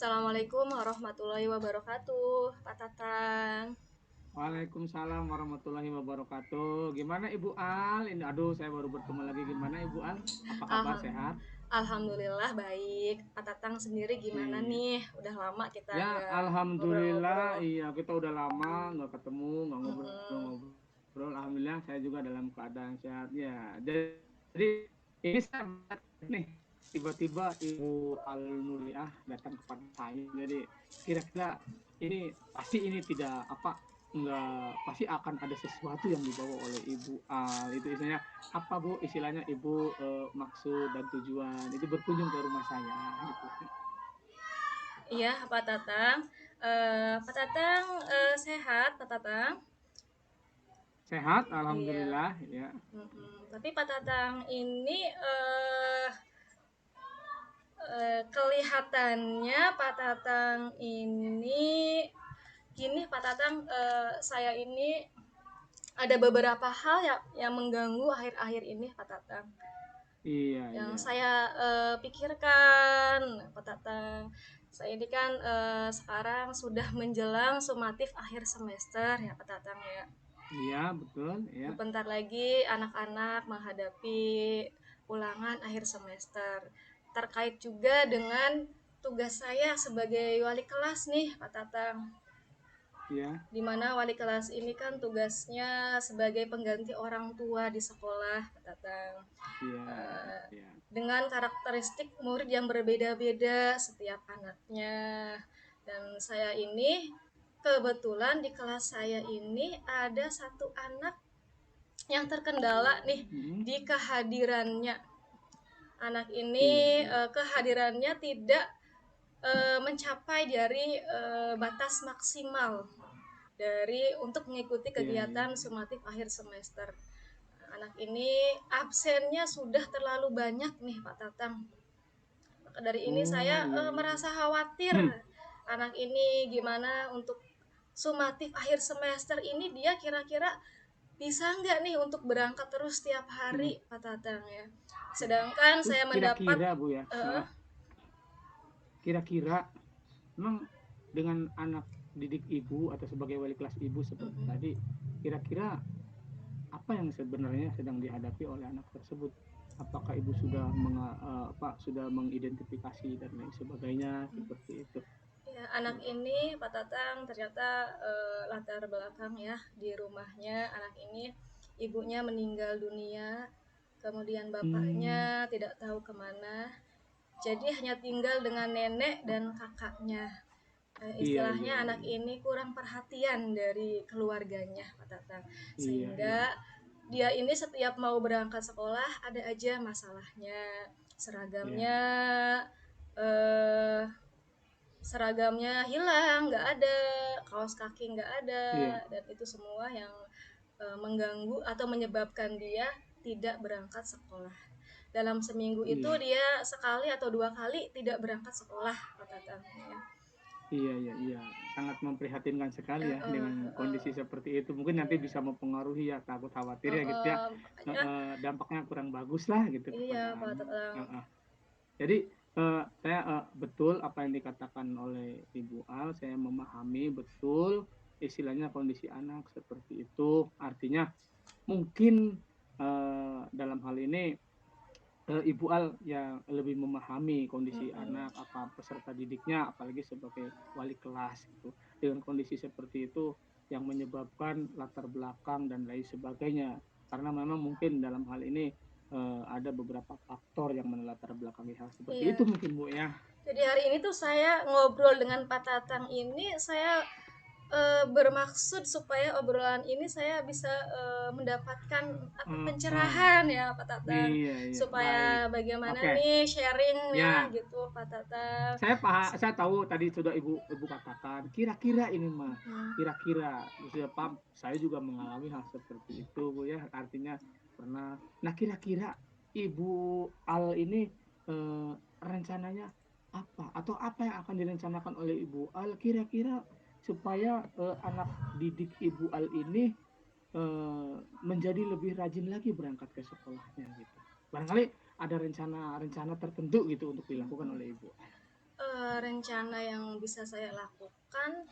Assalamualaikum warahmatullahi wabarakatuh, Pak Tatang. Waalaikumsalam warahmatullahi wabarakatuh. Gimana Ibu Al? Ini aduh saya baru bertemu lagi. Gimana Ibu Al? Apa kabar Alham- sehat? Alhamdulillah baik. Pak Tatang sendiri gimana Iya. nih? Udah lama kita Ya, nggak alhamdulillah. ngobrol-ngobrol. Iya, kita udah lama nggak ketemu, nggak Mm-mm. ngobrol-ngobrol. Alhamdulillah saya juga dalam keadaan sehat. Ya, jadi ini saya nih tiba-tiba Ibu Al Nuliah datang kepada saya. Jadi kira-kira ini tidak apa nggak pasti akan ada sesuatu yang dibawa oleh Ibu Al. Itu istilahnya apa Bu? Istilahnya Ibu maksud dan tujuan itu berkunjung ke rumah saya gitu. Iya, Pak Tatang. Pak Tatang sehat, Pak Tatang? Sehat, Iya. alhamdulillah ya. Tapi Pak Tatang ini kelihatannya Pak Tatang ini gini Pak Tatang, saya ini ada beberapa hal yang mengganggu akhir-akhir ini Pak Tatang. Iya, Yang iya. saya pikirkan Pak Tatang, saya ini kan sekarang sudah menjelang sumatif akhir semester ya Pak Tatang ya. Iya, betul ya. Bentar lagi anak-anak menghadapi ulangan akhir semester. Terkait juga dengan tugas saya sebagai wali kelas nih Pak Tatang, Iya, di mana wali kelas ini kan tugasnya sebagai pengganti orang tua di sekolah, Pak Tatang. iya, Eh, iya. dengan karakteristik murid yang berbeda-beda setiap anaknya. Dan saya ini kebetulan di kelas saya ini ada satu anak yang terkendala nih Mm, di kehadirannya. Anak ini iya, iya. kehadirannya tidak mencapai dari batas maksimal dari untuk mengikuti Iya, iya, kegiatan iya. sumatif akhir semester. Anak ini absennya sudah terlalu banyak nih Pak Tatang. Maka dari ini saya Oh, iya, iya, iya. merasa khawatir anak ini gimana untuk sumatif akhir semester ini dia kira-kira bisa nggak nih untuk berangkat terus tiap hari Mm, Pak Tatang ya. iya. Sedangkan Terus saya mendapat kira-kira Bu ya, uh, kira-kira memang dengan anak didik Ibu atau sebagai wali kelas Ibu seperti tadi, kira-kira apa yang sebenarnya sedang dihadapi oleh anak tersebut? Apakah Ibu sudah sudah mengidentifikasi dan lain sebagainya seperti itu? ya, anak ini Pak Tatang ternyata latar belakang ya di rumahnya anak ini ibunya meninggal dunia, kemudian bapaknya Hmm, tidak tahu kemana, jadi hanya tinggal dengan nenek dan kakaknya. iya, iya, Istilahnya iya, anak iya. ini kurang perhatian dari keluarganya Pak Tatang, Iya, sehingga iya, dia ini setiap mau berangkat sekolah ada aja masalahnya. iya, Seragamnya eh, seragamnya hilang, nggak ada, kaos kaki nggak ada, iya, dan itu semua yang mengganggu atau menyebabkan dia tidak berangkat sekolah. Dalam seminggu itu iya, dia sekali atau dua kali tidak berangkat sekolah, Pak Tatang. Ya. iya, iya, iya. Sangat memprihatinkan sekali ya dengan kondisi seperti itu. Mungkin nanti Iya. bisa mempengaruhi ya, takut khawatir ya gitu ya. Makanya Dampaknya kurang bagus lah gitu iya kepada Pak anak. Tatang. Jadi saya betul apa yang dikatakan oleh Ibu Al, saya memahami betul istilahnya kondisi anak seperti itu. Artinya mungkin dalam hal ini Ibu Al yang lebih memahami kondisi Mm-mm. anak, apa peserta didiknya, apalagi sebagai wali kelas gitu. Dengan kondisi seperti itu yang menyebabkan latar belakang dan lain sebagainya. Karena memang mungkin dalam hal ini ada beberapa faktor yang melatar belakangi hal seperti Iya. itu mungkin Bu ya. Jadi hari ini tuh saya ngobrol dengan Pak Tatang ini saya bermaksud supaya obrolan ini saya bisa mendapatkan apa Uh, uh, pencerahan ya Pak Tatang, iya iya baik. supaya bagaimana Oke. nih sharingnya Ya, gitu Pak Tatang. saya tahu tadi sudah ibu katakan kira-kira ini mah Hmm. kira-kira sudah paham, saya juga mengalami hal seperti itu Bu ya, artinya pernah. Nah kira-kira Ibu Al ini rencananya apa atau apa yang akan direncanakan oleh Ibu Al kira-kira supaya anak didik Ibu Al ini menjadi lebih rajin lagi berangkat ke sekolahnya gitu, barangkali ada rencana-rencana tertentu gitu untuk dilakukan oleh Ibu Al. Rencana yang bisa saya lakukan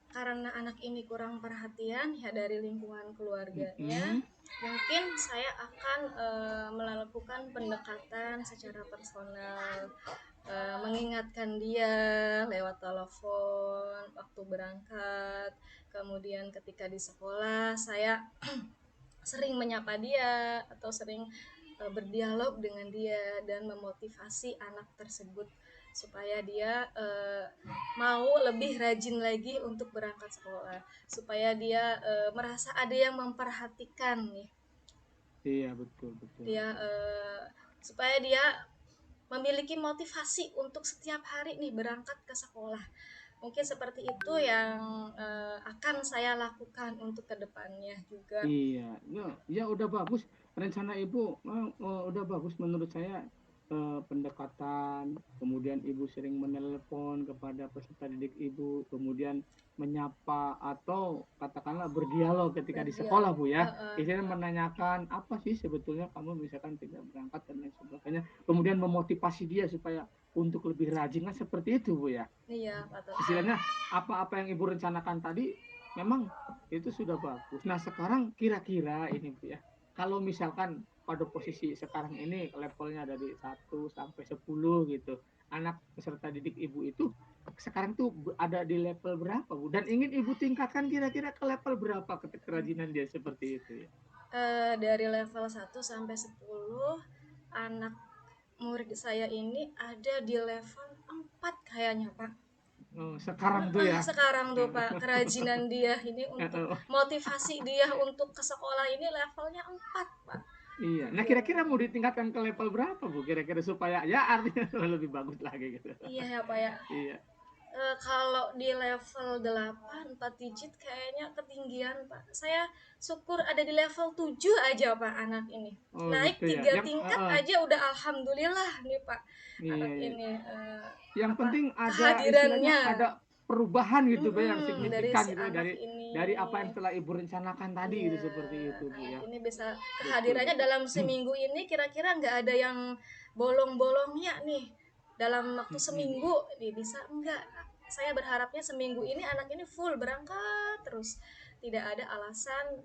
karena anak ini kurang perhatian ya dari lingkungan keluarganya, Mm-mm. mungkin saya akan melakukan pendekatan secara personal, mengingatkan dia lewat telepon waktu berangkat, kemudian ketika di sekolah saya sering menyapa dia atau sering berdialog dengan dia dan memotivasi anak tersebut supaya dia mau lebih rajin lagi untuk berangkat sekolah, supaya dia merasa ada yang memperhatikan nih Iya, betul, betul, dia, betul. supaya dia memiliki motivasi untuk setiap hari nih berangkat ke sekolah. Mungkin seperti itu yang akan saya lakukan untuk kedepannya juga. Iya, ya, ya udah bagus rencana ibu, udah bagus menurut saya, pendekatan, kemudian ibu sering menelepon kepada peserta didik ibu, kemudian menyapa atau katakanlah berdialog ketika di sekolah Berdialog, bu ya, istilahnya menanyakan apa sih sebetulnya kamu misalkan tidak berangkat dan lain sebagainya, kemudian memotivasi dia supaya untuk lebih rajin kan seperti itu bu ya, iya Pak Toto. istilahnya apa-apa yang ibu rencanakan tadi memang itu sudah bagus. Nah sekarang kira-kira ini Bu ya, kalau misalkan pada posisi sekarang ini levelnya dari 1 sampai 10 gitu, anak peserta didik ibu itu sekarang tuh ada di level berapa Bu? Dan ingin ibu tingkatkan kira-kira ke level berapa ketika kerajinan dia seperti itu ya? Dari level 1 sampai 10, anak murid saya ini ada di level 4 kayaknya Pak. Oh, sekarang tuh ya. Sekarang tuh Pak, kerajinan dia ini untuk motivasi dia untuk ke sekolah ini levelnya 4 Pak. Iya. Nah, Gitu. kira-kira mau ditingkatkan ke level berapa, Bu? Kira-kira supaya ya artinya lebih bagus lagi gitu. Iya ya Pak ya. Iya. Kalau di level 8 4 digit kayaknya ketinggian Pak. Saya syukur ada di level 7 aja Pak anak ini. Oh, Naik gitu ya. 3 Yang tingkat aja udah alhamdulillah nih Pak. iya, Anak iya. ini Yang apa penting ada istilahnya kehadirannya ada perubahan gitu, Bu, yang dari signifikan si gitu ya anak ini. dari apa yang telah Ibu rencanakan tadi Iya, gitu seperti itu, Bu anak ya. ini bisa Betul, kehadirannya betul. dalam seminggu ini kira-kira nggak ada yang bolong-bolongnya nih dalam waktu seminggu nih bisa enggak, saya berharapnya seminggu ini anak ini full berangkat terus tidak ada alasan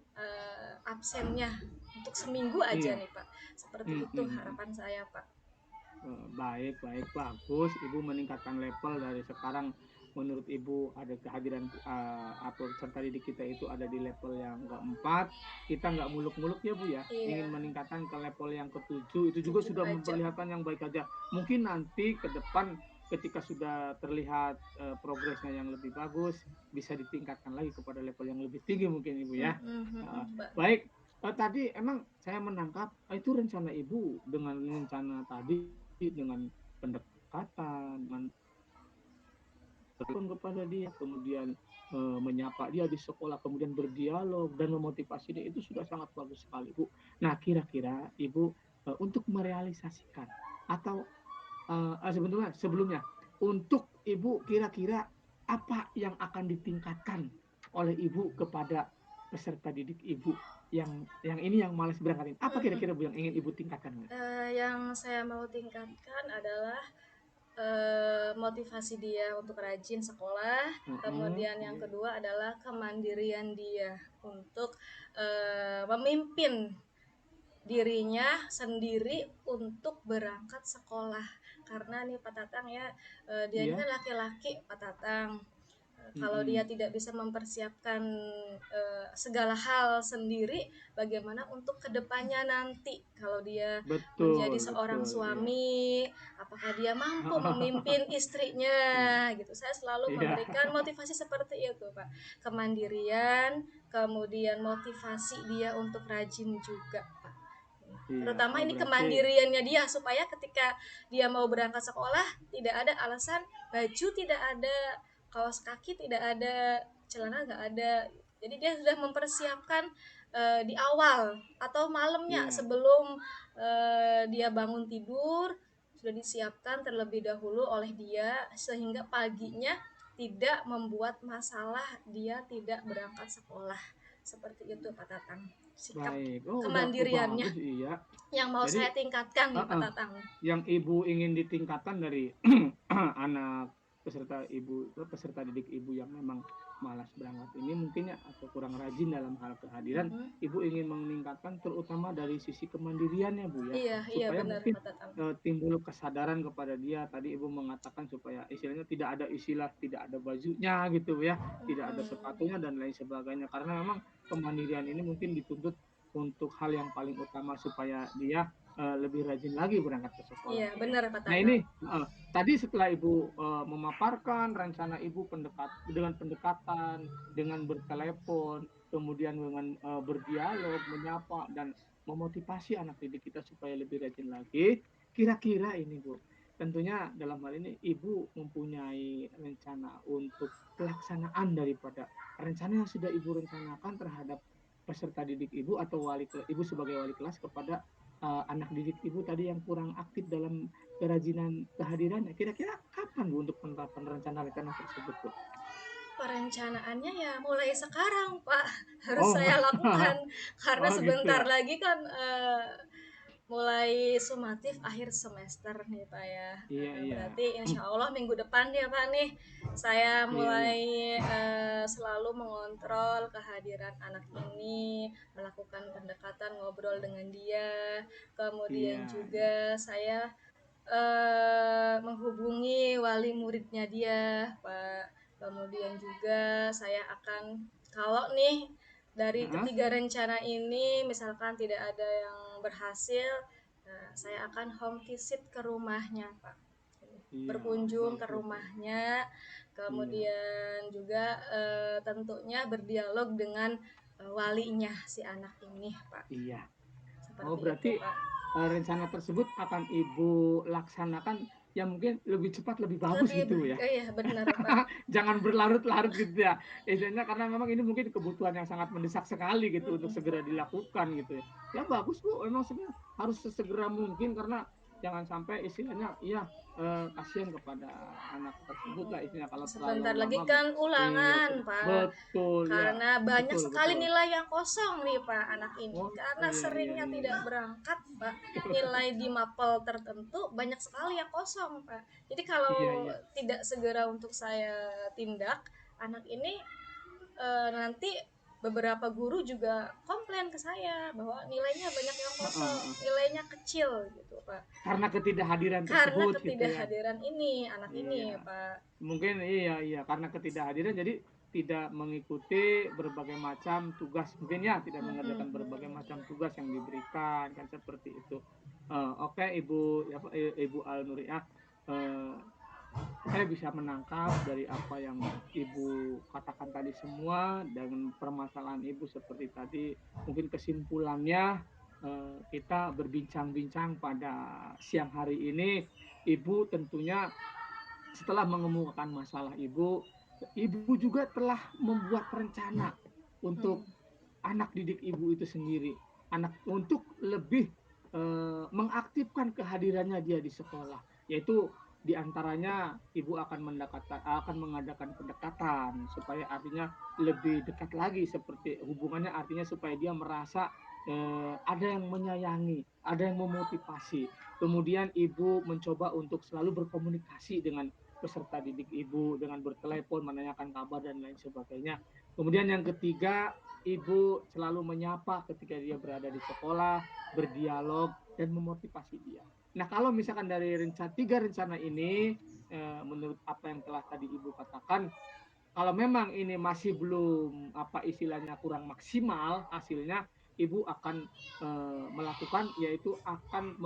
absennya untuk seminggu aja Iya. nih Pak, seperti itu harapan saya Pak. Baik, baik, bagus. Ibu meningkatkan level dari sekarang. Menurut Ibu ada kehadiran apa peserta didik kita itu ada di level yang keempat. Kita nggak muluk-muluk ya Bu ya. Iya, Ingin meningkatkan ke level yang ketujuh itu juga 7 sudah aja. memperlihatkan yang baik aja. Mungkin nanti ke depan ketika sudah terlihat progresnya yang lebih bagus, bisa ditingkatkan lagi kepada level yang lebih tinggi mungkin Ibu ya. Mbak. Baik, tadi emang saya menangkap itu rencana Ibu dengan rencana tadi dengan pendekatan, dengan telepon kepada dia, kemudian menyapa dia di sekolah, kemudian berdialog dan memotivasi dia itu sudah sangat bagus sekali, Bu. Nah, kira-kira Ibu untuk merealisasikan atau sebetulnya untuk Ibu kira-kira apa yang akan ditingkatkan oleh Ibu kepada peserta didik Ibu yang ini yang malas berangkat ini. Apa kira-kira Bu yang ingin Ibu tingkatkan? Yang saya mau tingkatkan adalah motivasi dia untuk rajin sekolah. Kemudian yang Iya. kedua adalah kemandirian dia untuk memimpin dirinya sendiri untuk berangkat sekolah. Karena nih Pak Tatang ya, dia ini Iya. kan laki-laki Pak Tatang. Kalau dia Mm-mm. tidak bisa mempersiapkan segala hal sendiri, bagaimana untuk kedepannya nanti kalau dia menjadi Betul, seorang betul, iya. suami, apakah dia mampu memimpin istrinya Iya. gitu. Saya selalu Iya. memberikan motivasi seperti itu Pak, kemandirian, kemudian motivasi dia untuk rajin juga Pak, Iya. terutama Oh, ini berarti kemandiriannya dia supaya ketika dia mau berangkat sekolah tidak ada alasan baju tidak ada, kaos kaki tidak ada, celana nggak ada, jadi dia sudah mempersiapkan di awal atau malamnya iya. sebelum dia bangun tidur sudah disiapkan terlebih dahulu oleh dia sehingga paginya tidak membuat masalah dia tidak berangkat sekolah Seperti itu Pak Tatang, sikap Baik. Oh, udah kemandiriannya bagus, iya. yang mau Jadi saya tingkatkan nih Pak heeh, Tatang. yang Ibu ingin ditingkatkan dari anak peserta didik Ibu yang memang malas berangkat ini mungkin ya atau kurang rajin dalam hal kehadiran, Mhm. Ibu ingin meningkatkan terutama dari sisi kemandiriannya, Bu, ya. Iya iya Supaya benar mungkin, Pak Tatang. timbul kesadaran kepada dia, tadi Ibu mengatakan supaya istilahnya tidak ada istilah tidak ada bajunya gitu ya, tidak ada Mhm. sepatunya dan lain sebagainya. Karena memang kemandirian ini mungkin dituntut untuk hal yang paling utama supaya dia lebih rajin lagi berangkat ke sekolah, Iya Bu, ya. benar Pak Nah Tatang. ini tadi setelah Ibu memaparkan rencana Ibu dengan pendekatan, dengan bertelepon, kemudian dengan berdialog, menyapa dan memotivasi anak didik kita supaya lebih rajin lagi. Kira-kira ini, Bu, tentunya dalam hal ini Ibu mempunyai rencana untuk pelaksanaan daripada rencana yang sudah Ibu rencanakan terhadap peserta didik Ibu atau Ibu sebagai wali kelas kepada anak didik Ibu tadi yang kurang aktif dalam kerajinan kehadirannya. Kira-kira kapan, Bu, untuk penerapan rencana-rencana tersebut, Bu? Perencanaannya ya mulai sekarang Pak, harus Oh, saya lakukan karena oh gitu sebentar ya. lagi kan mulai sumatif akhir semester nih Pak ya. Iya, iya. Berarti insya Allah minggu depan ya Pak nih saya Iya, iya. mulai selalu mengontrol kehadiran anak ini, melakukan pendekatan ngobrol dengan dia, kemudian Iya, iya. juga saya menghubungi wali muridnya dia Pak. Kemudian juga saya akan kalau nih dari Heeh. ketiga rencana ini misalkan tidak ada yang berhasil, nah, saya akan home visit ke rumahnya, Pak. Iya, Berkunjung ke bagus itu. rumahnya, Iya, kemudian juga tentunya berdialog dengan walinya si anak ini, Pak. iya. Oh, Seperti itu, berarti Pak. rencana tersebut akan Ibu laksanakan yang mungkin lebih cepat, lebih bagus Lebih, gitu ya. iya benar, Pak. Jangan berlarut-larut gitu ya. Istilahnya karena memang ini mungkin kebutuhan yang sangat mendesak sekali gitu untuk Mm-mm. segera dilakukan gitu ya. Ya bagus, Bu, memang sebenarnya harus sesegera mungkin karena jangan sampai istilahnya iya kasihan kepada anak tersebut lah istilahnya kalau terlalu Sebentar lagi lama, Bu. kan Iya, ulangan, Pak. betul ya. Karena banyak Betul, sekali betul. nilai yang kosong nih, Pak, anak ini. Oh, Karena iya, iya, seringnya iya, tidak iya. berangkat, Pak, nilai di mapel tertentu banyak sekali yang kosong, Pak. Jadi kalau Iya, iya. tidak segera untuk saya tindak, anak ini nanti beberapa guru juga komplain ke saya bahwa nilainya banyak yang Heeh, kosong, heeh. nilainya kecil gitu, Pak. Karena ketidakhadiran Karena tersebut gitu ya. ketidakhadiran ini, anak ini, Iya. Pak. Mungkin iya, iya, karena ketidakhadiran jadi tidak mengikuti berbagai macam tugas. Mungkin ya tidak mengerjakan berbagai macam tugas yang diberikan kan seperti itu. Oke, Ibu apa Ibu Al Nuriah, eh, saya bisa menangkap dari apa yang Ibu katakan tadi semua dengan permasalahan Ibu seperti tadi. Mungkin kesimpulannya kita berbincang-bincang pada siang hari ini, Ibu tentunya setelah mengemukakan masalah Ibu juga telah membuat rencana untuk Hmm. anak didik Ibu itu sendiri, anak untuk lebih mengaktifkan kehadirannya dia di sekolah, yaitu diantaranya Ibu akan mengadakan pendekatan supaya artinya lebih dekat lagi seperti hubungannya artinya supaya dia merasa ada yang menyayangi, ada yang memotivasi. Kemudian Ibu mencoba untuk selalu berkomunikasi dengan peserta didik Ibu dengan bertelepon, menanyakan kabar dan lain sebagainya. Kemudian yang ketiga, Ibu selalu menyapa ketika dia berada di sekolah, berdialog dan memotivasi dia. Nah, kalau misalkan dari tiga rencana ini, menurut apa yang telah tadi Ibu katakan, kalau memang ini masih belum apa istilahnya kurang maksimal hasilnya, Ibu akan melakukan yaitu akan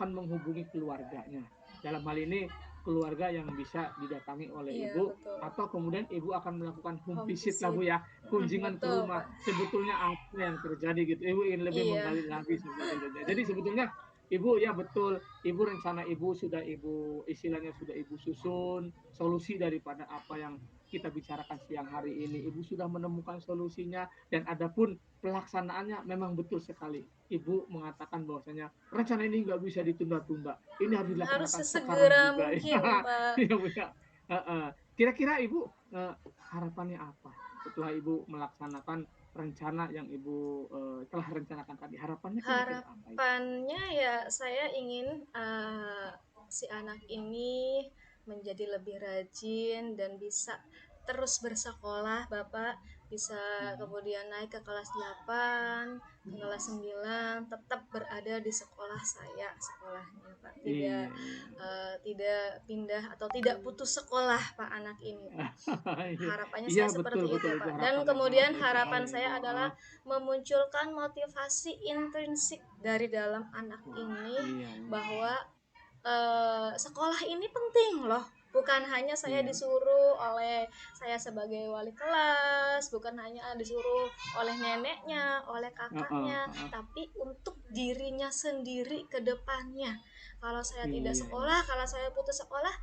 menghubungi keluarganya. Dalam hal ini keluarga yang bisa didatangi oleh Iya Ibu betul. atau kemudian Ibu akan melakukan home Home visit lah, visit. Bu, ya, kunjungan ke Betul Pak. rumah. Sebetulnya apa yang terjadi gitu. Ibu ingin lebih Iya. menggali lagi sebetulnya. Jadi sebetulnya Ibu ya betul, rencana Ibu sudah Ibu istilahnya sudah Ibu susun, solusi daripada apa yang kita bicarakan siang hari ini. Ibu sudah menemukan solusinya dan adapun pelaksanaannya memang betul sekali. Ibu mengatakan bahwasanya rencana ini nggak bisa ditunda-tunda. Ini harus Harus dilaksanakan sekarang sesegera juga. mungkin Pak. Iya, Bu, ya. Kira-kira Ibu harapannya apa setelah Ibu melaksanakan rencana yang Ibu telah rencanakan tadi? Harapannya kira-kira apa Ibu? Harapannya ya saya ingin si anak ini menjadi lebih rajin dan bisa terus bersekolah, Bapak. Bisa Hmm. kemudian naik ke kelas 8, ke kelas 9, tetap berada di sekolah saya, sekolahnya, Pak. Tidak Iya, iya. tidak pindah atau tidak putus sekolah, Pak, anak ini, Pak. Iya, Harapannya iya saya betul seperti betul itu, itu Pak. Dan harapan yang sangat kemudian baik harapan sekali Ibu. saya adalah memunculkan motivasi intrinsik dari dalam anak ini Iya, iya, bahwa sekolah ini penting loh. Bukan hanya saya iya. disuruh oleh saya sebagai wali kelas, bukan hanya disuruh oleh neneknya, oleh Heeh, kakaknya, heeh. tapi untuk dirinya sendiri ke depannya. Kalau saya tidak Iya, iya. sekolah, kalau saya putus sekolah,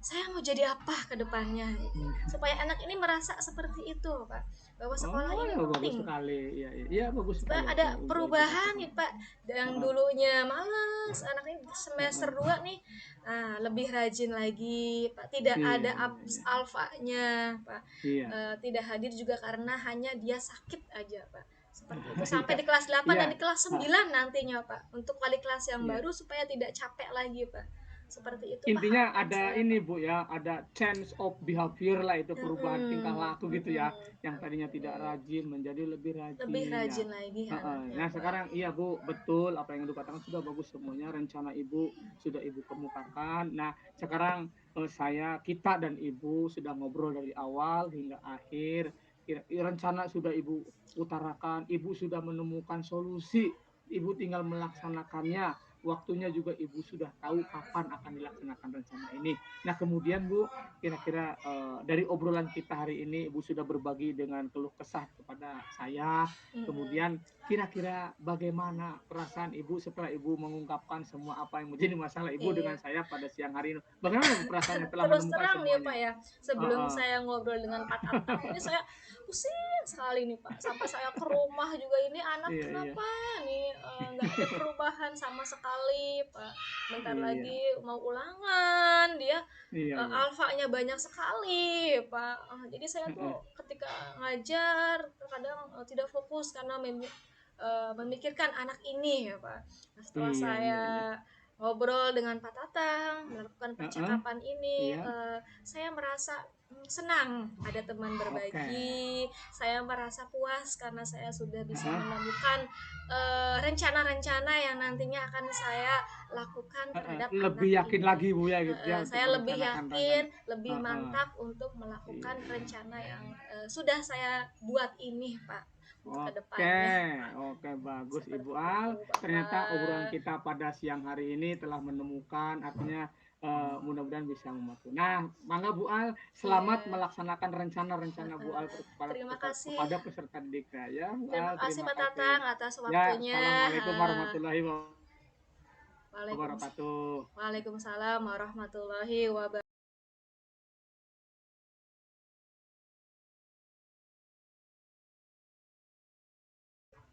saya mau jadi apa ke depannya gitu. Supaya anak ini merasa seperti itu, Pak. Bahwa sekolah Oh ini ya bagus penting. sekali. Iya, iya. Iya bagus Supaya sekali apa ada yang Ibu perubahan katakan. nih, Pak. Yang Heeh, dulunya males, anak ini semester heeh. 2 nih, nah lebih rajin lagi, Pak. Tidak Iya, ada iya, iya. alfanya, Pak. Iya. Tidak hadir juga karena hanya dia sakit aja, Pak. Seperti itu. Sampai Iya. di kelas 8 Iya. dan di kelas Hah, 9 nantinya, Pak. Untuk wali kelas yang iya. baru supaya tidak capek lagi, Pak. Seperti itu, Pak, Intinya harapan ada saya, ini Pak. Bu ya, ada change of behavior lah itu perubahan tingkah Mm-mm, laku gitu ya. mm-mm. Yang tadinya tidak Ini rajin menjadi lebih lebih rajin. Nah, rajin lagi anaknya, nah Pak. sekarang iya Bu, betul apa yang Ibu katakan sudah bagus semuanya. Rencana Ibu sudah Ibu kemukakan. Nah, sekarang kita dan Ibu sudah ngobrol dari awal hingga akhir. Rencana sudah Ibu utarakan, Ibu sudah menemukan solusi, Ibu tinggal melaksanakannya, waktunya juga Ibu sudah tahu kapan akan dilaksanakan rencana ini. Nah, kemudian Bu, kira-kira dari obrolan kita hari ini Ibu sudah berbagi dengan keluh kesah kepada saya. Mm-mm. Kemudian kira-kira bagaimana perasaan Ibu setelah Ibu mengungkapkan semua apa yang menjadi masalah Ibu dengan Iya. saya pada siang hari ini? Bagaimana Bu perasaannya telah Terus menemukan terang nih semuanya? Pak ya, sebelum Uh, uh. saya ngobrol dengan Pak Tatang ini saya pusing sekali nih Pak. Sampai saya ke rumah juga ini anak Iya, iya. kenapa nih nggak ada perubahan sama sekali Pak. Bentar Iya, lagi mau ulangan dia iya, iya. alfanya banyak sekali Pak. Jadi saya Uh, tuh ketika ngajar terkadang tidak fokus karena memikirkan anak ini ya Pak. Nah, setelah iya, saya iya, iya. ngobrol dengan Pak Tatang, melakukan Uh, percakapan ini, iya. saya merasa senang ada teman Oke. berbagi. Saya merasa puas karena saya sudah bisa Uh, menemukan rencana-rencana yang nantinya akan saya lakukan terhadap anak lebih yakin ini. lagi Bu ya gitu ya untuk Saya lebih merencanakan rencana. yakin, lebih Uh, mantap untuk iya, melakukan iya. rencana yang sudah saya buat ini, Pak, untuk Oke, kedepannya, Pak. oke bagus Ibu Seperti Al. itu, Ternyata obrolan Bapak. kita pada siang hari ini telah menemukan, artinya mudah-mudahan bisa membantu. Nah, mangga Bu Al, selamat Iya. melaksanakan rencana-rencana Bu Al kepada, Terima kasih. kepada peserta didik saya. Bu Terima Al, kasih terima Pak kasih. Tatang atas Ya, waktunya. Assalamualaikum warahmatullahi Waalaikumsalam. wabarakatuh. Waalaikumsalam warahmatullahi wabarakatuh.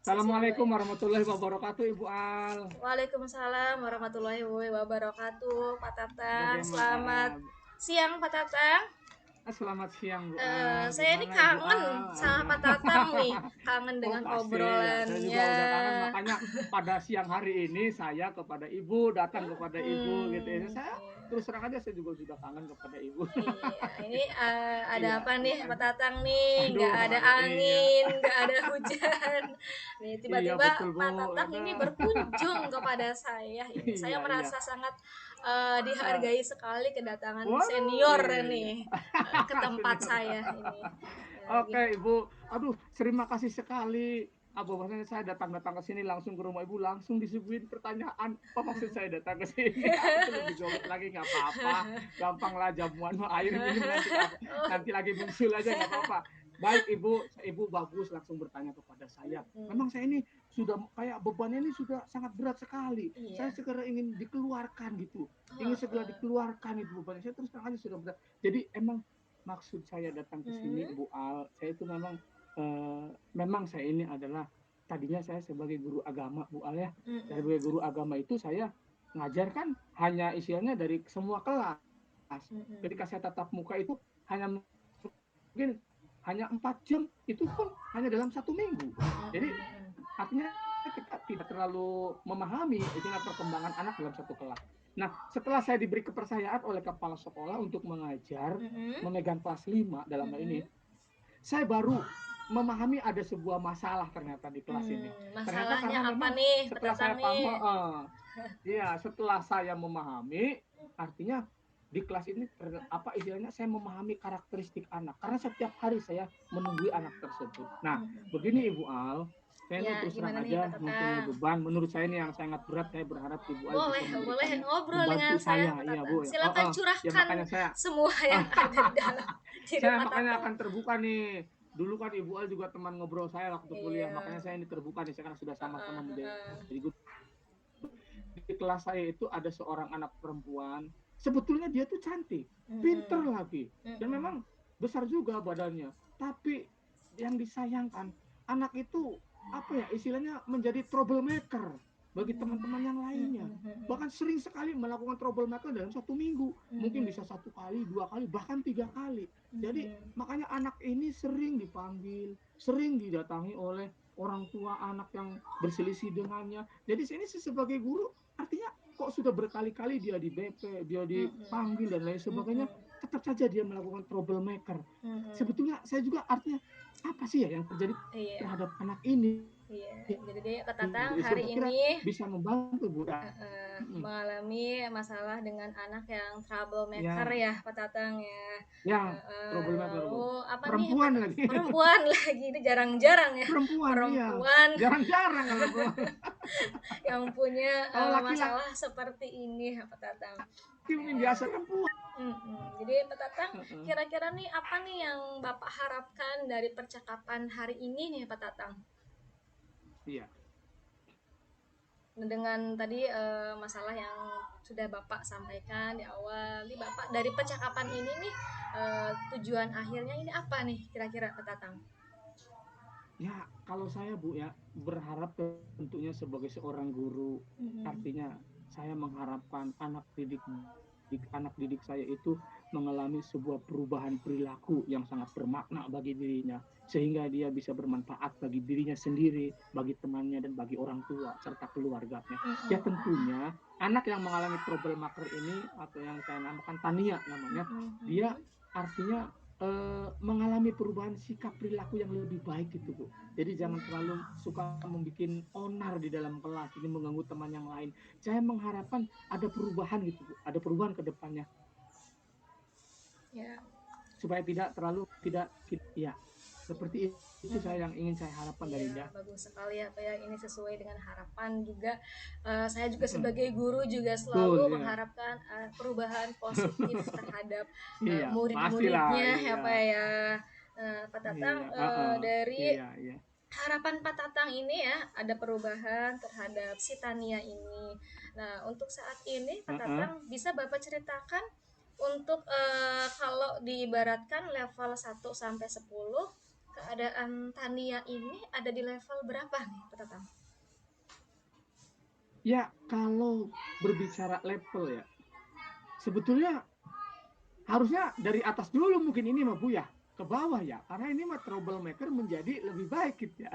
Sesi 2 Assalamualaikum ya. warahmatullahi wabarakatuh, Ibu Al. Waalaikumsalam warahmatullahi wabarakatuh. Pak Tatang, selamat Bagaimana? siang Pak Tatang. Selamat siang, Bu Al. Saya ini Gimana Ibu kangen Al? sama Pak Tatang nih, kangen Oh dengan pasti ya, saya juga obrolannya. udah kangen. Makanya pada siang hari ini saya kepada Ibu, datang kepada Ibu gitu ya. Saya Iya. terus terang aja saya juga sudah kangen kepada Ibu. Iya, ini ada Iya, apa nih Pak makanya. Tatang nih? Nggak Aduh, ada iya. angin, nggak ada hujan. Nih Iya tiba-tiba betul, Bu. Pak Tatang ini Aduh. berkunjung kepada saya ini. Saya Iya, iya. merasa sangat Eh, dihargai sekali kedatangan waduh, senior iya, iya. nih ke tempat Senior. saya ini. Oke, Ibu. Aduh, terima kasih sekali. Bahwasanya saya datang-datang ke sini langsung ke rumah Ibu, langsung disuguhin pertanyaan. Apa maksud saya datang ke sini? Itu lebih goblok lagi nggak apa-apa. Gampang lah jamuan air minum nanti Oh, nanti lagi muncul aja nggak apa-apa. Baik Ibu, Ibu bagus langsung bertanya kepada saya. Memang saya ini sudah kayak bebannya ini sudah sangat berat sekali. Saya iya. segera ingin dikeluarkan gitu. Ingin segera Heeh. dikeluarkan itu bebannya. Saya terus terang aja sudah berat. Jadi emang maksud saya datang ke sini Mm, Bu Al, saya itu memang saya ini adalah tadinya saya sebagai guru agama Bu Al ya. mm, Sebagai guru agama itu saya ngajarkan hanya isinya dari semua kelas. mm, Ketika saya tatap muka itu hanya mungkin hanya 4 jam, itu pun hanya dalam 1 minggu. Jadi artinya kita tidak terlalu memahami dengan perkembangan anak dalam satu kelas. Nah, setelah saya diberi kepercayaan oleh kepala sekolah untuk mengajar, memegang kelas 5 dalam hal ini, saya baru memahami ada sebuah masalah ternyata di kelas ini. Ternyata Masalahnya karena apa memang nih, setelah Petatang saya paham, nih? setelah saya memahami, artinya di kelas ini apa istilahnya, saya memahami karakteristik anak karena setiap hari saya menunggui anak tersebut. Nah, begini Ibu Al, saya ini Ya, terus terang gimana nih, aja mempunyai Petatang? beban. Menurut saya ini yang sangat berat. Saya berharap Ibu Al Boleh, bisa boleh memberikan ngobrol membantu dengan saya, saya, iya Petatang. Bu ya. Silakan Ya curahkan makanya saya semua yang ada di dalam diri saya makanya Petatang. akan terbuka nih. Dulu kan Ibu Al juga teman ngobrol saya waktu kuliah, Iya. makanya saya ini terbuka nih sekarang sudah sama-sama menjadi guru. Uh. Di kelas saya itu ada seorang anak perempuan, sebetulnya dia tuh cantik, pinter lagi, dan memang besar juga badannya. Tapi yang disayangkan, anak itu apa ya istilahnya, menjadi troublemaker bagi teman-teman yang lainnya. Bahkan sering sekali melakukan troublemaker dalam 1 minggu. Mungkin bisa 1 kali, 2 kali, bahkan 3 kali. Jadi makanya anak ini sering dipanggil, sering didatangi oleh orang tua anak yang berselisih dengannya. Jadi ini sebagai guru, artinya kok sudah berkali-kali dia di BP, dia dipanggil dan lain sebagainya, tetap saja dia melakukan troublemaker. Sebetulnya saya juga artinya apa sih ya yang terjadi terhadap anak ini? Iya, jadi Petatang hari Kira-kira ini bisa membantu Bu. mengalami masalah dengan anak yang troublemaker Ya, ya, Petatang ya. ya, troublemaker Bu. Lalu apa nih, Perempuan lagi. perempuan lagi, ini jarang-jarang ya, Perempuan, iya. perempuan Jarang-jarang kalau perempuan. yang punya Kalau laki-laki masalah seperti ini, Petatang. mungkin biasa perempuan. Jadi Petatang, kira-kira nih apa nih yang Bapak harapkan dari percakapan hari ini nih, Petatang? Iya. Dengan tadi masalah yang sudah Bapak sampaikan di awal, nih Bapak dari percakapan ini nih tujuan akhirnya ini apa nih kira-kira, Petatang? Ya, kalau saya Bu ya berharap tentunya sebagai seorang guru, artinya saya mengharapkan anak didik saya itu mengalami sebuah perubahan perilaku yang sangat bermakna bagi dirinya, sehingga dia bisa bermanfaat bagi dirinya sendiri, bagi temannya, dan bagi orang tua serta keluarganya. Ya tentunya anak yang mengalami troublemaker ini, atau yang saya namakan Tania namanya, dia artinya mengalami perubahan sikap perilaku yang lebih baik gitu Bu. Jadi jangan terlalu suka membuat onar di dalam kelas, ini mengganggu teman yang lain. Saya mengharapkan ada perubahan gitu Bu, ada perubahan ke depannya. Ya. Supaya tidak terlalu ya. Seperti itu saya yang ingin saya harapkan dari dia. Bagus sekali ya Pak ya, ini sesuai dengan harapan juga. Saya juga sebagai guru juga Betul, selalu ya. mengharapkan perubahan positif terhadap Iya, pastilah, murid-muridnya ya iya. Pak ya. Pak Tatang, dari iya. harapan Pak Tatang ini ya, ada perubahan terhadap si Tania ini. Nah, untuk saat ini Pak Tatang bisa Bapak ceritakan untuk kalau diibaratkan level 1 sampai 10, keadaan Tania ini ada di level berapa nih, Pak Tatang? Ya, kalau berbicara level ya, sebetulnya harusnya dari atas dulu mungkin ini mah Bu ya, ke bawah ya, karena ini mah troublemaker menjadi lebih baik gitu ya.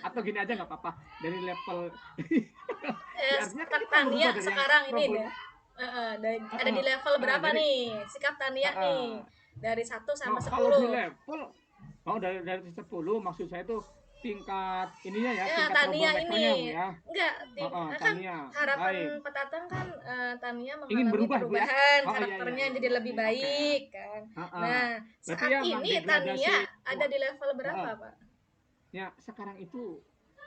Atau gini aja nggak apa-apa, dari level ya, artinya kan kita Tania berubah dari yang sekarang ini trouble deh. Ada di level berapa jadi, nih sikap Tania nih? Dari 1 sampai kalau di 10. level dari 10 maksud saya itu tingkat ininya ya, Ya, tingkat Tania troublemakernya Bu ini. ya. Enggak, kan Tania. harapan Baik. Pak Tatang kan Tania Ingin mengalami berubah Bu ya. perubahan, Iya. karakternya jadi lebih baik kan. Nah, Berarti saat ya ini mendegradasi. Tania ada di level berapa, Pak? Ya, sekarang itu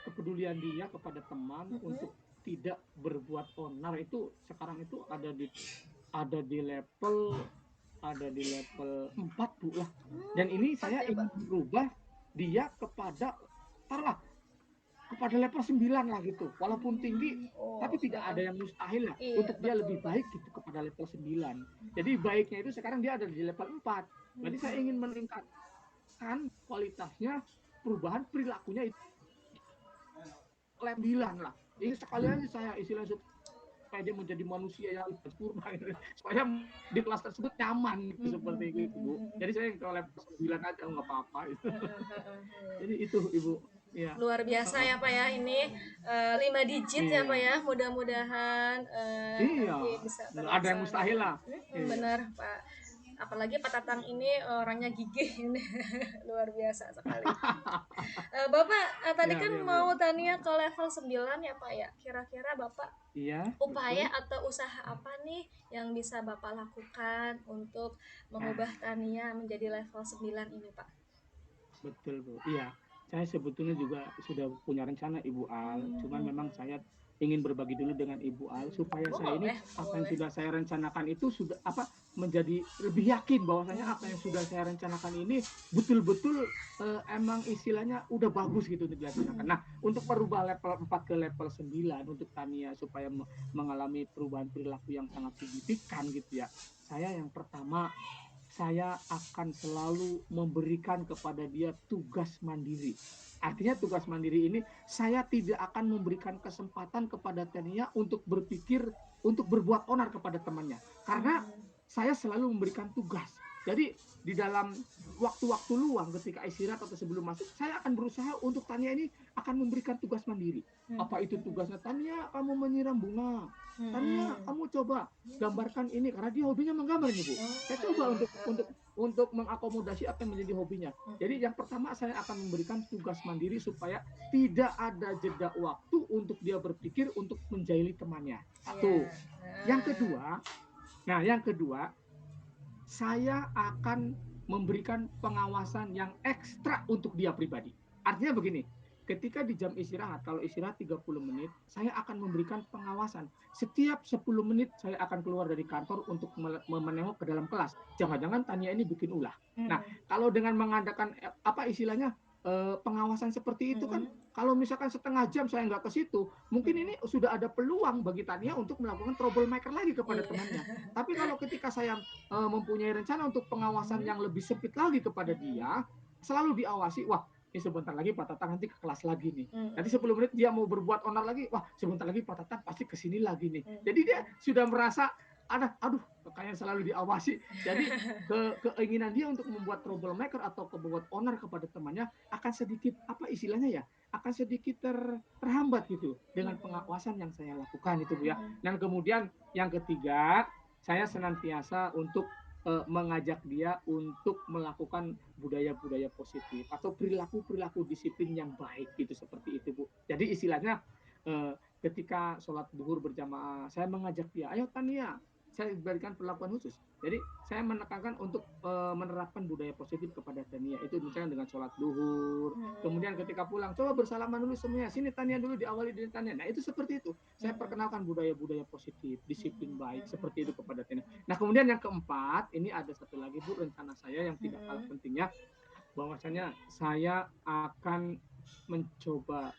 kepedulian dia kepada teman untuk tidak berbuat onar itu sekarang itu ada di level 4 Bu lah. Dan ini saya ingin berubah dia kepada level 9 lah gitu. Walaupun tinggi tapi tidak ada yang mustahil lah untuk dia lebih baik gitu kepada level 9. Jadi baiknya itu sekarang dia ada di level 4. Berarti saya ingin meningkatkan kualitasnya, perubahan perilakunya itu level 9 lah. Ini sekalian saya istilahnya supaya dia menjadi manusia yang sempurna gitu. Supaya di kelas tersebut nyaman gitu, seperti itu Bu. Jadi saya kalau level 9 aja nggak apa-apa gitu. Jadi itu Ibu. Iya. Luar biasa ya Pak ya, ini 5 digit ya Pak Iya. ya, mudah-mudahan Iya, nanti bisa nggak ada yang mustahil terlaksana. lah. Iya. Benar Pak, apalagi Pak Tatang ini orangnya gigih ini luar biasa sekali. Bapak tadi Iya, kan iya Bu. mau tanya ke level 9 ya Pak ya, kira-kira Bapak Iya, upaya betul. atau usaha apa nih yang bisa Bapak lakukan untuk mengubah Nah, Tania menjadi level 9 ini Pak? betul Bu. Iya, saya sebetulnya juga sudah punya rencana Ibu Al. Cuman memang saya ingin berbagi dulu dengan Ibu Al supaya saya ini Boleh, apa yang boleh. sudah saya rencanakan itu sudah apa menjadi lebih yakin bahwasanya apa yang sudah saya rencanakan ini betul-betul emang istilahnya udah bagus gitu untuk dilaksanakan. Nah, untuk merubah level 4 ke level 9 untuk Tania supaya mengalami perubahan perilaku yang sangat signifikan gitu ya. Saya yang pertama saya akan selalu memberikan kepada dia tugas mandiri. Artinya tugas mandiri ini saya tidak akan memberikan kesempatan kepada Tania untuk berpikir untuk berbuat onar kepada temannya. Karena saya selalu memberikan tugas. Jadi di dalam waktu-waktu luang ketika istirahat atau sebelum masuk, saya akan berusaha untuk Tania ini akan memberikan tugas mandiri. Apa itu tugasnya? Tania, kamu menyiram bunga. Tania, kamu coba gambarkan ini karena dia hobinya menggambar nih Bu. Saya coba untuk mengakomodasi apa yang menjadi hobinya. Jadi yang pertama saya akan memberikan tugas mandiri supaya tidak ada jeda waktu untuk dia berpikir untuk menjahili temannya. Satu. Yang kedua, yang kedua, saya akan memberikan pengawasan yang ekstra untuk dia pribadi. Artinya begini, ketika di jam istirahat, kalau istirahat 30 menit, saya akan memberikan pengawasan. Setiap 10 menit saya akan keluar dari kantor untuk menengok ke dalam kelas. Jangan-jangan Tania ini bikin ulah. Nah, kalau dengan mengadakan apa istilahnya pengawasan seperti itu kan, kalau misalkan setengah jam saya nggak ke situ, mungkin ini sudah ada peluang bagi Tania untuk melakukan troublemaker lagi kepada temannya. Tapi kalau ketika saya mempunyai rencana untuk pengawasan yang lebih sempit lagi kepada dia, selalu diawasi, wah ini sebentar lagi Pak Tatang nanti ke kelas lagi nih. Nanti 10 menit dia mau berbuat onar lagi, wah sebentar lagi Pak Tatang pasti kesini lagi nih. Jadi dia sudah merasa aduh kayaknya selalu diawasi. Jadi keinginan dia untuk membuat troublemaker atau membuat onar kepada temannya akan sedikit apa istilahnya ya, akan sedikit terhambat gitu dengan pengawasan yang saya lakukan itu Bu ya. Dan kemudian yang ketiga, saya senantiasa untuk mengajak dia untuk melakukan budaya-budaya positif atau perilaku-perilaku disiplin yang baik gitu seperti itu Bu. Jadi istilahnya ketika sholat duhur berjamaah, saya mengajak dia, ayo Tania, saya berikan perlakuan khusus. Jadi saya menekankan untuk menerapkan budaya positif kepada Tania. Itu misalnya dengan sholat duhur. Kemudian ketika pulang, coba bersalaman dulu semuanya. Sini Tania dulu, diawali dengan Tania. Nah itu seperti itu. Saya perkenalkan budaya-budaya positif, disiplin baik, seperti itu kepada Tania. Nah kemudian yang keempat, ini ada satu lagi Bu, rencana saya yang tidak kalah pentingnya, bahwasanya saya akan mencoba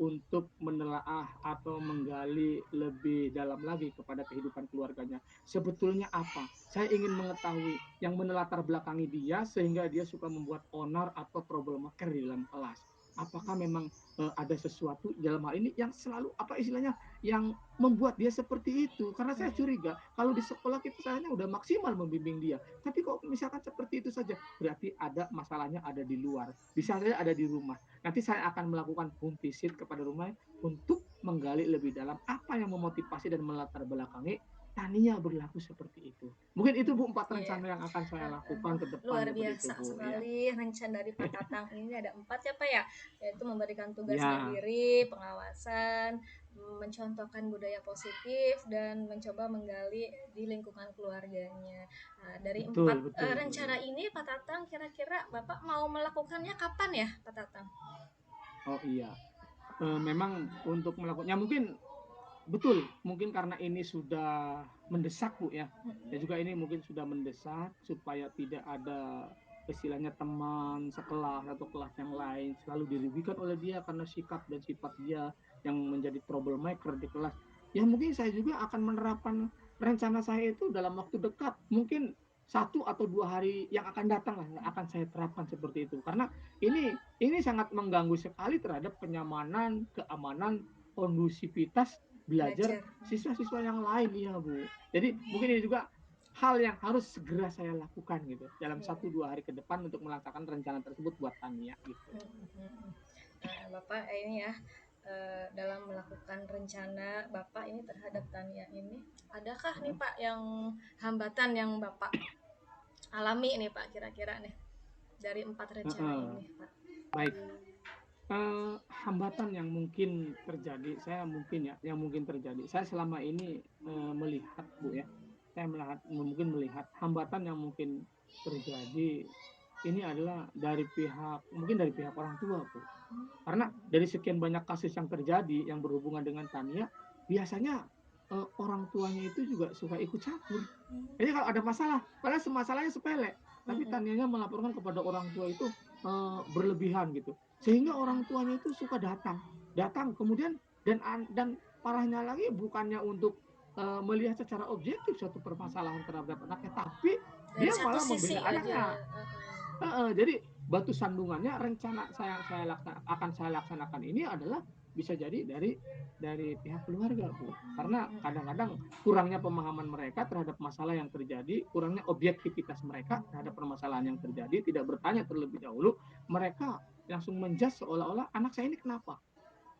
untuk menelaah atau menggali lebih dalam lagi kepada kehidupan keluarganya. Sebetulnya apa? Saya ingin mengetahui yang menelatar belakangi dia sehingga dia suka membuat onar atau troublemaker di dalam kelas. Apakah memang ada sesuatu dalam hal ini yang selalu apa istilahnya yang membuat dia seperti itu? Karena saya curiga kalau di sekolah kita sayangnya udah maksimal membimbing dia, tapi kok misalkan seperti itu saja, berarti ada masalahnya ada di luar, bisa saja ada di rumah. Nanti saya akan melakukan home visit kepada rumah untuk menggali lebih dalam apa yang memotivasi dan melatar belakangi Tania berlaku seperti itu. Mungkin itu Bu 4 rencana yang akan saya lakukan ke depan Luar seperti itu biasa Bu. Ya. sekali rencana dari Pak Tatang ini ada 4 ya Pak ya, yaitu memberikan tugas Ya. mandiri, pengawasan, mencontohkan budaya positif dan mencoba menggali di lingkungan keluarganya. Nah, dari Betul, 4 betul Bu. rencana ini Pak Tatang kira-kira Bapak mau melakukannya kapan ya Pak Tatang? Oh iya. Memang untuk melakukannya mungkin betul, mungkin karena ini sudah mendesak Bu ya. Dan juga ini mungkin sudah mendesak supaya tidak ada istilahnya teman sekelas atau kelas yang lain selalu dirugikan oleh dia karena sikap dan sifat dia yang menjadi troublemaker di kelas. Ya mungkin saya juga akan menerapkan rencana saya itu dalam waktu dekat. Mungkin 1 atau 2 hari yang akan datang lah akan saya terapkan seperti itu. Karena ini sangat mengganggu sekali terhadap kenyamanan, keamanan, kondusivitas belajar Belajar. siswa-siswa yang lain, iya Bu. Jadi mungkin ini juga hal yang harus segera saya lakukan gitu dalam Iya. 1-2 hari ke depan untuk melaksanakan rencana tersebut buat Tania gitu. Nah, Bapak ini ya, dalam melakukan rencana Bapak ini terhadap Tania ini, adakah nih Pak yang hambatan yang Bapak alami nih Pak kira-kira nih dari 4 rencana ini Pak? Baik. Hambatan yang mungkin terjadi, saya mungkin ya, yang mungkin terjadi. Saya selama ini melihat Bu ya, saya mungkin melihat hambatan yang mungkin terjadi ini adalah mungkin dari pihak orang tua Bu. Karena dari sekian banyak kasus yang terjadi yang berhubungan dengan Tania, biasanya orang tuanya itu juga suka ikut campur. Jadi kalau ada masalah, padahal masalahnya sepele, tapi Tanianya melaporkan kepada orang tua itu berlebihan gitu. Sehingga orang tuanya itu suka datang kemudian dan parahnya lagi bukannya untuk melihat secara objektif suatu permasalahan terhadap anaknya, tapi Dari dia satu malah membela sisi aja. anaknya. Jadi batu sandungannya rencana akan saya laksanakan ini adalah bisa jadi dari pihak keluarga Bu, karena kadang-kadang kurangnya pemahaman mereka terhadap masalah yang terjadi, kurangnya objektivitas mereka terhadap permasalahan yang terjadi, tidak bertanya terlebih dahulu, mereka langsung menjudge seolah-olah anak saya ini kenapa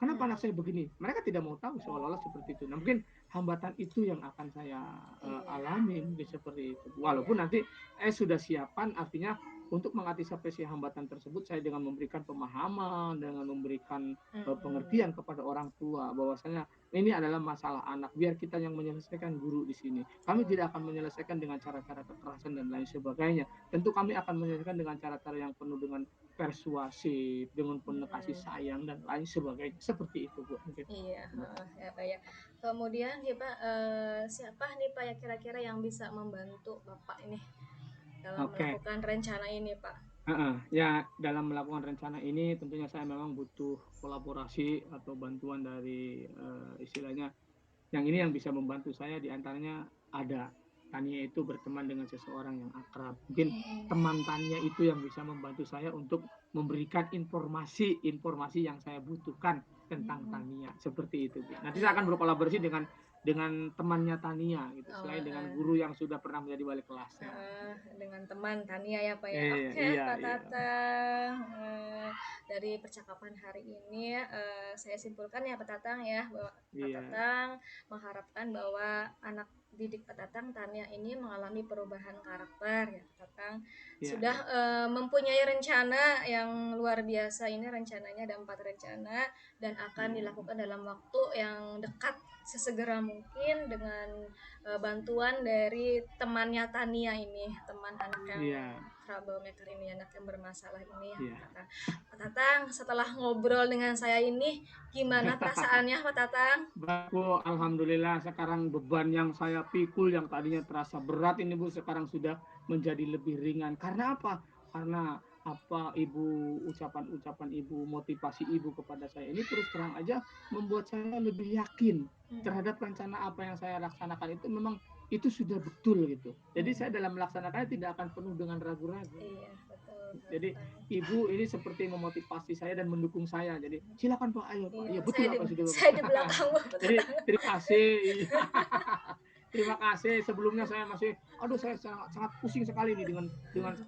anak saya begini? Mereka tidak mau tahu seolah-olah seperti itu. Nah, mungkin hambatan itu yang akan saya Iya, alami mungkin seperti itu. iya. Walaupun nanti sudah siapan, artinya untuk mengantisipasi hambatan tersebut saya dengan memberikan pemahaman, dengan memberikan pengertian kepada orang tua bahwasanya ini adalah masalah anak, biar kita yang menyelesaikan, guru di sini. Kami tidak akan menyelesaikan dengan cara-cara kekerasan dan lain sebagainya. Tentu kami akan menyelesaikan dengan cara-cara yang penuh dengan persuasif, dengan penuh kasih sayang dan lain sebagainya. Seperti itu Bu mungkin. Iya, heeh, ya Pak ya. Kemudian nih Pak, siapa nih Pak ya kira-kira yang bisa membantu Bapak ini dalam Oke. melakukan rencana ini Pak? Ya dalam melakukan rencana ini tentunya saya memang butuh kolaborasi atau bantuan dari istilahnya yang ini yang bisa membantu saya diantaranya ada Tania itu berteman dengan seseorang yang akrab. Mungkin teman Tania itu yang bisa membantu saya untuk memberikan informasi yang saya butuhkan tentang Tania. Seperti itu. Nanti saya akan Iya. berkolaborasi dengan temannya Tania gitu, Oh, selain dengan guru yang sudah pernah menjadi wali kelasnya. dengan teman Tania ya Pak ya. Oke Iya, Pak iya. Tatang, dari percakapan hari ini saya simpulkan ya Pak Tatang ya bahwa Pak Iya. Tatang mengharapkan bahwa anak didik Pak Tatang Tania ini mengalami perubahan karakter ya Pak Tatang Iya, sudah iya. mempunyai rencana yang luar biasa ini rencananya ada 4 rencana dan akan Iya. dilakukan dalam waktu yang dekat sesegera mungkin dengan bantuan dari temannya Tania ini, teman anak yang Iya. troublemaker ini, anak yang bermasalah ini. Iya. Pak Tatang, setelah ngobrol dengan saya ini, gimana perasaannya Pak Tatang? Baik Bu, alhamdulillah sekarang beban yang saya pikul yang tadinya terasa berat ini Bu sekarang sudah menjadi lebih ringan. Karena apa? Karena Ibu ucapan-ucapan Ibu, motivasi Ibu kepada saya ini terus terang aja membuat saya lebih yakin terhadap rencana apa yang saya laksanakan itu memang itu sudah betul gitu. Jadi saya dalam melaksanakannya tidak akan penuh dengan ragu-ragu. Iya, betul Pak Jadi Tatang. Ibu ini seperti memotivasi saya dan mendukung saya. Jadi silakan Pak, ayo Pak. Iya, Ya saya betul di apa sudah Bapak. saya di belakang Pak Jadi Tatang. terima kasih. Terima kasih. Sebelumnya saya masih, aduh saya sangat pusing sekali nih dengan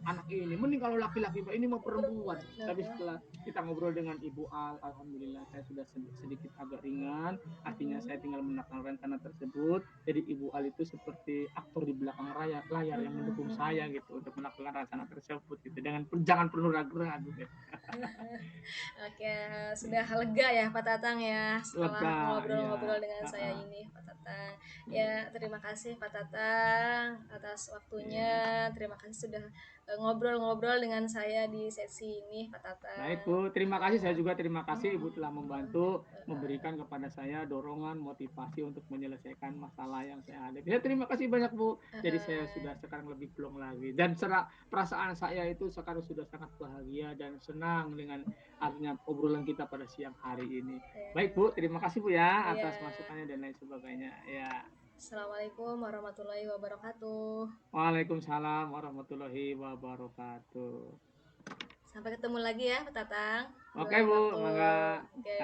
anak ini. Mending kalau laki-laki Pak, ini mau perempuan. Tapi setelah kita ngobrol dengan Ibu Al, alhamdulillah saya sudah sedikit agak ringan. Artinya saya tinggal menakal rencana tersebut. Jadi Ibu Al itu seperti aktor di belakang layar yang mendukung saya gitu untuk melakukan rencana tersebut gitu. Jangan perlu ragu-ragu. Gitu. Oke, sudah lega ya Pak Tatang ya setelah Lega, ya. ngobrol-ngobrol dengan saya ini Pak Tatang. Ya, terima kasih Pak Tatang atas waktunya. Terima kasih sudah ngobrol-ngobrol dengan saya di sesi ini Pak Baik Tatang. Bu, terima kasih. Saya juga terima kasih Ibu telah membantu memberikan kepada saya dorongan, motivasi untuk menyelesaikan masalah yang saya hadapi. Ya, terima kasih banyak Bu. Jadi saya sudah sekarang lebih plong lagi. Dan perasaan saya itu sekarang sudah sangat bahagia dan senang dengan artinya obrolan kita pada siang hari ini. Baik Bu, terima kasih Bu ya atas masukannya dan lain sebagainya. Ya. Assalamualaikum warahmatullahi wabarakatuh. Waalaikumsalam warahmatullahi wabarakatuh. Sampai ketemu lagi ya Pak Tatang di Oke lain Bu, waktu. mangga. Oke.